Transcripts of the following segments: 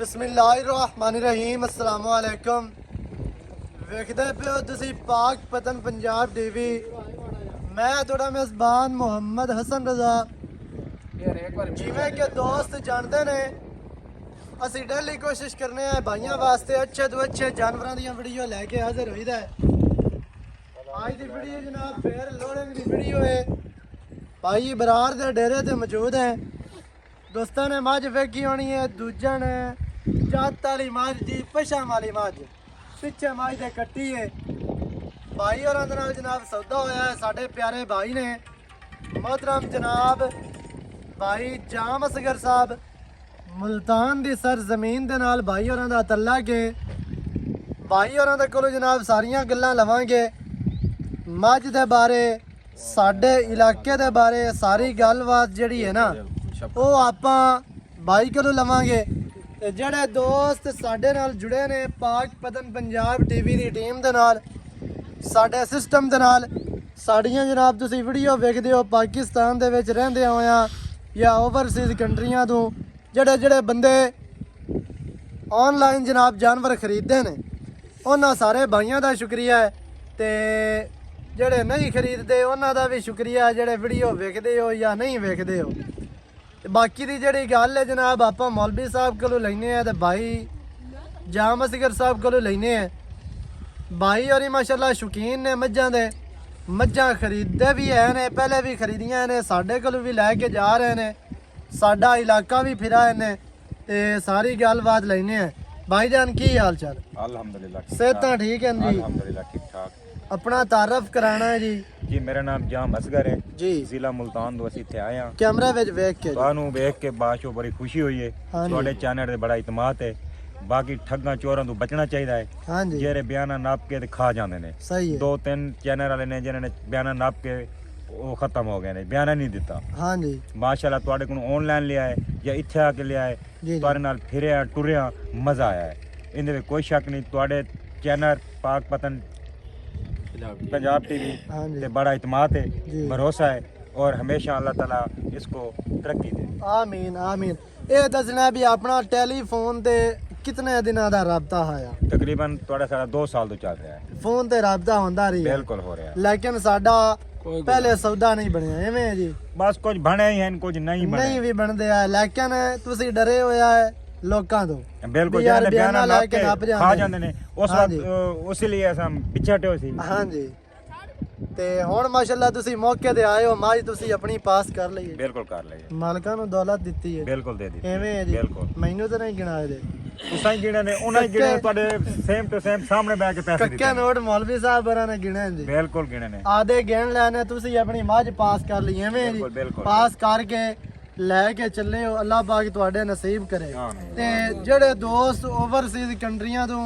बिस्मिल्लाहिर्रहमानिर्रहीम अस्सलाम वालेकुम। वेखदे पे हो तुसी पाक पतन पंजाब टीवी। मैं थोड़ा मेज़बान मोहम्मद हसन रजा। जिवें के दोस्त जानते ने असी डेली कोशिश करने हैं भाइयों वास्ते अच्छे तो अच्छे जानवरों दी वीडियो लैके हाजिर होईदा है। आज की वीडियो जनाब फिर लोडिंग की वीडियो है। भाई बरार दे डेरे ते मौजूद है। दोस्तों ने मझ वेखी होनी है, दूजा ने जात वाली मझ जी, पशम वाली मझ पिछे मझ दे कट्टी है। भाई और जनाब सौदा होया है। साढ़े प्यारे भाई ने मोहतरम जनाब भाई जाम असगर साहब मुल्तान दी सर जमीन दे नाल भाई होरां दा तल्ला के भाई होरां दे कोलों जनाब सारियां गल्लां लवांगे मझ दे बारे, साडे इलाके दे बारे, सारी गलबात जिहड़ी है ना ਉਹ ਆਪਾਂ ਬਾਈ ਕੋਲੋਂ ਲਵਾਂਗੇ। ਤੇ ਜਿਹੜੇ ਦੋਸਤ ਸਾਡੇ ਨਾਲ ਜੁੜੇ ਨੇ ਪਾਕ ਪਤਨ ਪੰਜਾਬ ਟੀਵੀ ਦੀ ਟੀਮ ਦੇ ਨਾਲ, ਸਾਡੇ ਸਿਸਟਮ ਦੇ ਨਾਲ, ਸਾਡੀਆਂ ਜਨਾਬ ਤੁਸੀਂ ਵੀਡੀਓ ਵੇਖਦੇ ਹੋ ਪਾਕਿਸਤਾਨ ਦੇ ਵਿੱਚ ਰਹਿੰਦੇ ਹੋਇਆ ਜਾਂ ਓਵਰਸੀਜ਼ ਕੰਟਰੀਆਂ ਤੋਂ ਜਿਹੜੇ ਬੰਦੇ ਆਨਲਾਈਨ ਜਨਾਬ ਜਾਨਵਰ ਖਰੀਦਦੇ ਨੇ ਉਹਨਾਂ ਸਾਰੇ ਭਾਈਆਂ ਦਾ ਸ਼ੁਕਰੀਆ ਹੈ। ਤੇ ਜਿਹੜੇ ਨਹੀਂ ਖਰੀਦਦੇ ਉਹਨਾਂ ਦਾ ਵੀ ਸ਼ੁਕਰੀਆ, ਜਿਹੜੇ ਵੀਡੀਓ ਵੇਖਦੇ ਹੋ ਜਾਂ ਨਹੀਂ ਵੇਖਦੇ ਹੋ। बाकी दी जिहड़ी गल है जनाब आप मौलवी साहब को लैने तो भाई जाम असगर साहब को लैने। भाई और माशाल्लाह शौकीन ने मझां दे, मझां खरीदते भी है ने, पहले भी खरीदियां ने, साडे कोलों भी लैके जा रहे ने, साडा इलाका भी फिरा ने ते सारी गलबात लैने। भाई जान की हाल चाल? अल्हम्दुलिल्लाह सेहतां ठीक है जी? अल्हम्दुलिल्लाह ठीक ठाक। अपना तारफ कराना है जी? जी मेरा नाम जाम असगर है जी, जिला मुल्तान तो ਅਸੀਂ ਇੱਥੇ ਆਏ ਹਾਂ। कैमरा ਵਿੱਚ ਵੇਖ ਕੇ ਤੁਹਾਨੂੰ ਵੇਖ ਕੇ ਬਾਸ਼ੋ ਬੜੀ ਖੁਸ਼ੀ ਹੋਈ ਹੈ। ਤੁਹਾਡੇ ਚੈਨਲ ਤੇ ਬੜਾ ਇਤਮਾਦ ਹੈ। ਬਾਕੀ ਠੱਗਾਂ ਚੋਰਾਂ ਤੋਂ ਬਚਣਾ ਚਾਹੀਦਾ ਹੈ। ਹਾਂਜੀ, ਜਿਹੜੇ ਬਿਆਨਾ ਨਾਪ ਕੇ ਤੇ ਖਾ ਜਾਂਦੇ ਨੇ। ਸਹੀ ਹੈ। ਦੋ ਤਿੰਨ ਚੈਨਲ ਵਾਲੇ ਨੇ ਜਿਨ੍ਹਾਂ ਨੇ ਬਿਆਨਾ ਨਾਪ ਕੇ ਉਹ ਖਤਮ ਹੋ ਗਏ ਨੇ, ਬਿਆਨਾ ਨਹੀਂ ਦਿੱਤਾ। ਹਾਂਜੀ ਮਾਸ਼ਾਅੱਲਾ ਤੁਹਾਡੇ ਕੋਲ ਆਨਲਾਈਨ ਲਿਆ ਹੈ ਜਾਂ ਇੱਥੇ ਆ ਕੇ ਲਿਆ ਹੈ, ਤੁਹਾਡੇ ਨਾਲ ਫਿਰਿਆ ਟੁਰਿਆ ਮਜ਼ਾ ਆਇਆ ਹੈ। ਇਹਦੇ ਵਿੱਚ ਕੋਈ ਸ਼ੱਕ ਨਹੀਂ। ਤੁਹਾਡੇ ਚੈਨਲ ਪਾਕ ਪਤਨ पंजाब टीवी ते बड़ा इतमाद है, भरोसा है और हमेशा अल्लाह ताला इसको तरक्की दे। आमीन आमीन। ये दसना भी अपना टेलीफोन ते कितने दिनों का राबता है? तकरीबन थोड़ा सारा 2 साल तो चल रहा है। फोन ते राबता होंदा रही है? बिल्कुल हो रहा है, लेकिन साडा पहले सौदा नहीं बनया एवें जी। बस कुछ बने ही हैं, कुछ नहीं बने, नहीं भी बनते है। लेकिन तुसी डरे होया है लोकां तो? बिल्कुल यार जाने बयाना ला लेके नप खा जांदे जांदे ने उस वक्त, इसलिए हम पिछे हटे सी। हां जी। ते हुण माशाल्लाह तुसी मौके ते आए हो, माज तुसी अपनी पास कर लई है? बिल्कुल कर लई है। मालकां नु दौलत दित्ती है? बिल्कुल दे दी। एवें है जी? बिल्कुल। मैनू तो नहीं गिनाए दे उसां गिने ने, उन्हां गिने ਤੁਹਾਡੇ सेम टू सेम सामने बैठ के पैसे कक्के नोट मौलवी साहब बरा ने गिने जी? बिल्कुल गिने ने। आधे गिन लेने, तुसी अपनी मझ पास कर ली एवें जी? बिल्कुल पास करके लैके चले हो, अल्लाह पाक तुहाडे नसीब करे। ते जेड़े दोस्त ओवरसीज कंट्रियां तो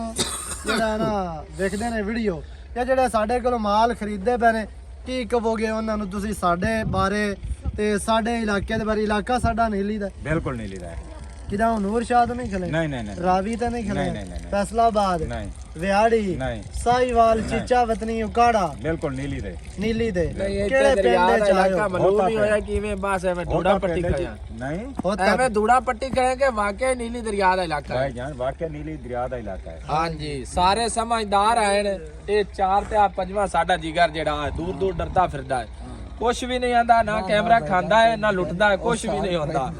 जेड़ा ना देखदे ने वीडियो या जेड़े साडे कोलों माल खरीददे पे ने, की कहोगे उन्हां नूं तुसी साडे बारे ते साडे इलाके दे बारे? इलाका साडा नीली दा? बिल्कुल नीली दा है। किदा नूर शाह तो नहीं खले? नहीं नहीं नहीं। रावी तो नहीं खले? नहीं। फैसलाबाद नहीं। विहाड़ी नहीं। साहिवाल चीचा वतनी उकाड़ा? बिल्कुल नीली दे। नीली दे ਕਿਹੜੇ ਪਿੰਡ ਦੇ ਇਲਾਕਾ ਮਾਲੂਮ ਨਹੀਂ ਹੋਇਆ ਕਿਵੇਂ ਬਸ ਐਵੇਂ ਧੂੜਾ ਪੱਟੀ ਖੜਿਆ नहीं ਐਵੇਂ ਧੂੜਾ ਪੱਟੀ ਖੜੇ ਕਿ ਵਾਕਿਆ ਨੀਲੀ ਦਰਿਆ ਦਾ ਇਲਾਕਾ ਹੈ। भाईजान वाकई नीली दरिया ਦਾ ਇਲਾਕਾ ਹੈ। ਹਾਂਜੀ ਸਾਰੇ ਸਮਝਦਾਰ ਆਏ ਨੇ। ਇਹ ਚਾਰ ਤੇ ਆ ਪੰਜਵਾਂ ਸਾਡਾ ਜਿਗਰ ਜਿਹੜਾ ਦੂਰ ਦੂਰ ਡਰਦਾ ਫਿਰਦਾ ਹੈ। ਕੁਛ ਵੀ ਨਹੀਂ ਆਂਦਾ, ਨਾ ਕੈਮਰਾ ਖਾਂਦਾ ਹੈ ਨਾ ਲੁੱਟਦਾ ਹੈ, ਕੁਛ ਵੀ ਨਹੀਂ ਹੁੰਦਾ।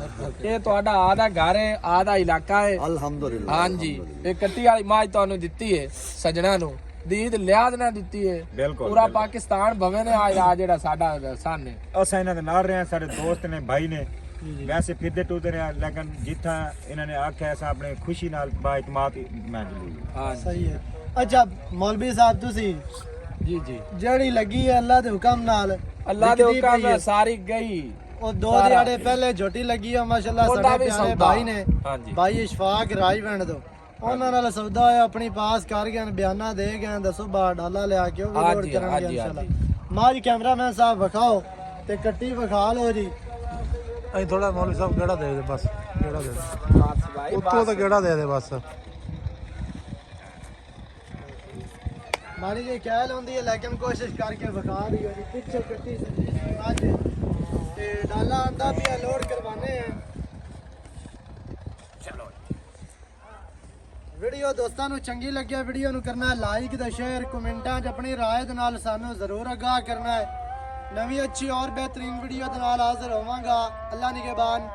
ਇਹ ਤੁਹਾਡਾ ਆਦਾ ਘਰ ਹੈ, ਆਦਾ ਇਲਾਕਾ ਹੈ। ਅਲਹਮਦੁਲਿਲਾ। ਹਾਂਜੀ ਇਹ ਕੱਟੀ ਵਾਲੀ ਮਾਝ ਤੁਹਾਨੂੰ ਦਿੱਤੀ ਹੈ ਸਜਣਾ ਨੂੰ, ਦੀਦ ਲਿਆਦ ਨਾ ਦਿੱਤੀ ਹੈ। ਬਿਲਕੁਲ ਪੂਰਾ ਪਾਕਿਸਤਾਨ ਭਵੇਂ ਨੇ ਆ ਜਿਹੜਾ ਸਾਡਾ ਸਨ ਹੈ। ਅਸਾਂ ਇਹਨਾਂ ਦੇ ਨਾਲ ਰਹੇ ਹਾਂ, ਸਾਡੇ ਦੋਸਤ ਨੇ, ਭਾਈ ਨੇ, ਵੈਸੇ ਫਿਰਦੇ ਟੁਰਦੇ ਰਹੇ, ਲੇਕਿਨ ਜਿੱਥਾਂ ਇਹਨਾਂ ਨੇ ਆਖਿਆ ਅਸਾਂ ਆਪਣੇ ਖੁਸ਼ੀ ਨਾਲ ਬਾ ਇਤਮਾਦ ਮੈਂ ਲਈ। ਹਾਂ ਸਹੀ ਹੈ। ਅੱਛਾ ਮੌਲਵੀ ਸਾਹਿਬ ਤੁਸੀਂ ਜੀ ਜੀ ਜਿਹੜੀ ਲੱਗੀ ਹੈ ਅੱਲਾ ਦੇ ਹੁਕਮ ਨਾਲ, ਅੱਲਾ ਦੇ ਹੁਕਮ ਨਾਲ ਸਾਰੀ ਗਈ। ਉਹ 2 ਦਿਹਾੜੇ ਪਹਿਲੇ ਝੋਟੀ ਲੱਗੀ ਆ ਮਾਸ਼ਾਅੱਲਾ ਸਾਡੇ ਪਿਆਰੇ ਭਾਈ ਨੇ, ਭਾਈ ਇਸ਼ਫਾਕ ਰਾਜਵਿੰਡ ਤੋਂ, ਉਹਨਾਂ ਨਾਲ ਸੌਦਾ ਹੋਇਆ, ਆਪਣੀ ਪਾਸ ਕਰ ਗਏ, ਬਿਆਨਾ ਦੇ ਗਏ, ਦੱਸੋ ਬਾ ਡਾਲਾ ਲਿਆ ਕੇ ਉਹ ਵੀ ਲੋਡ ਕਰਾਂਗੇ ਇਨਸ਼ਾਅੱਲਾ। ਮਾਜ ਕੈਮਰਾਮੈਨ ਸਾਹਿਬ ਵਿਖਾਓ ਤੇ ਕੱਟੀ ਵਿਖਾ ਲਓ ਜੀ। ਅਸੀਂ ਥੋੜਾ ਮੌਲਵੀ ਸਾਹਿਬ ਕਿਹੜਾ ਦੇ ਦੇ ਬਸ, ਕਿਹੜਾ ਦੇ ਦੇ ਉੱਤੋਂ ਤਾਂ ਕਿਹੜਾ ਦੇ ਦੇ ਬਸ। ਮਾਰੀ ਜੀ ਕਹਿ ਲਾਉਂਦੀ ਹੈ ਲੇਕਿਨ ਕੋਸ਼ਿਸ਼ ਕਰਕੇ ਵਿਖਾ ਦਿਓ ਜੀ। ਪਿੱਛੇ ਕੱਟੀ ਅੱਜ ਤੇ ਡਾਲਾ ਆਂਦਾ ਪਿਆ, ਲੋਡ ਕਰਵਾਨੇ ਆ। ਵੀਡੀਓ ਦੋਸਤਾਂ ਨੂੰ ਚੰਗੀ ਲੱਗਿਆ ਵੀਡੀਓ ਨੂੰ ਕਰਨਾ ਲਾਈਕ ਤੇ ਸ਼ੇਅਰ ਕਮੈਂਟਾਂ 'ਚ ਆਪਣੀ ਰਾਏ ਦੇ ਨਾਲ ਸਾਨੂੰ ਜ਼ਰੂਰ ਆਗਾਹ ਕਰਨਾ ਹੈ ਨਵੀਂ ਅੱਛੀ ਔਰ ਬਿਹਤਰੀਨ ਵੀਡੀਓ ਦੇ ਨਾਲ ਹਾਜ਼ਰ ਹੋਵਾਂਗਾ ਅੱਲਾ ਨਿਗਹਿਬਾਨ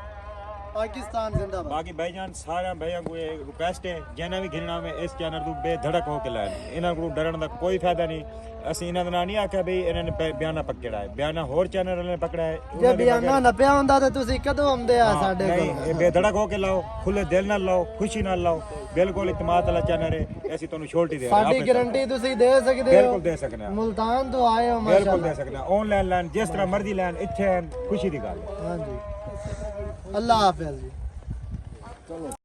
पाकिस्तान जिंदाबाद बाकी भाईजान सारा भैया को रिक्वेस्ट है जिन्हें भी घिरना में इस चैनल को बेधड़क होकर लाए इन्हों को डरन का कोई फायदा नहीं ਅਸੀਂ ਇਹਨਾਂ ਦਾ ਨਾਂ ਨਹੀਂ ਆਖਿਆ ਬਈ ਇਹਨਾਂ ਨੇ ਬਿਆਨਾ ਪਕੜਿਆ ਹੈ ਬਿਆਨਾ ਹੋਰ ਚੈਨਲ ਵਾਲੇ ਨੇ ਪਕੜਿਆ ਹੈ ਜੇ ਬਿਆਨਾ ਨੱਪਿਆ ਹੁੰਦਾ ਤਾਂ ਤੁਸੀਂ ਕਦੋਂ ਆਉਂਦੇ ਆ ਸਾਡੇ ਕੋਲ ਨਹੀਂ ਇਹ ਬੇਧੜਕ ਹੋ ਕੇ ਲਾਓ ਖੁੱਲੇ ਦਿਲ ਨਾਲ ਲਾਓ ਖੁਸ਼ੀ ਨਾਲ ਲਾਓ ਬਿਲਕੁਲ ਇਤਮਾਦ ਵਾਲਾ ਚੈਨਲ ਹੈ ਅਸੀਂ ਤੁਹਾਨੂੰ ਛੋਟੀ ਦੇ ਰਹੇ ਸਾਡੀ ਗਾਰੰਟੀ ਤੁਸੀਂ ਦੇ ਸਕਦੇ ਹੋ ਬਿਲਕੁਲ ਦੇ ਸਕਦੇ ਹਾਂ ਮੁਲਤਾਨ ਤੋਂ ਆਏ ਹੋ ਬਿਲਕੁਲ ਮਾਸ਼ਾਅੱਲਾ ਦੇ ਸਕਦੇ ਹਾਂ ਆਨਲਾਈਨ ਲੈਣ ਜਿਸ ਤਰ੍ਹਾਂ ਮਰਜ਼ੀ ਲੈਣ ਇੱਥੇ ਖੁਸ਼ੀ ਦੀ ਗੱਲ ਹੈ ਹਾਂਜੀ ਅੱਲਾ ਹਾਫਿਜ਼ ਜੀ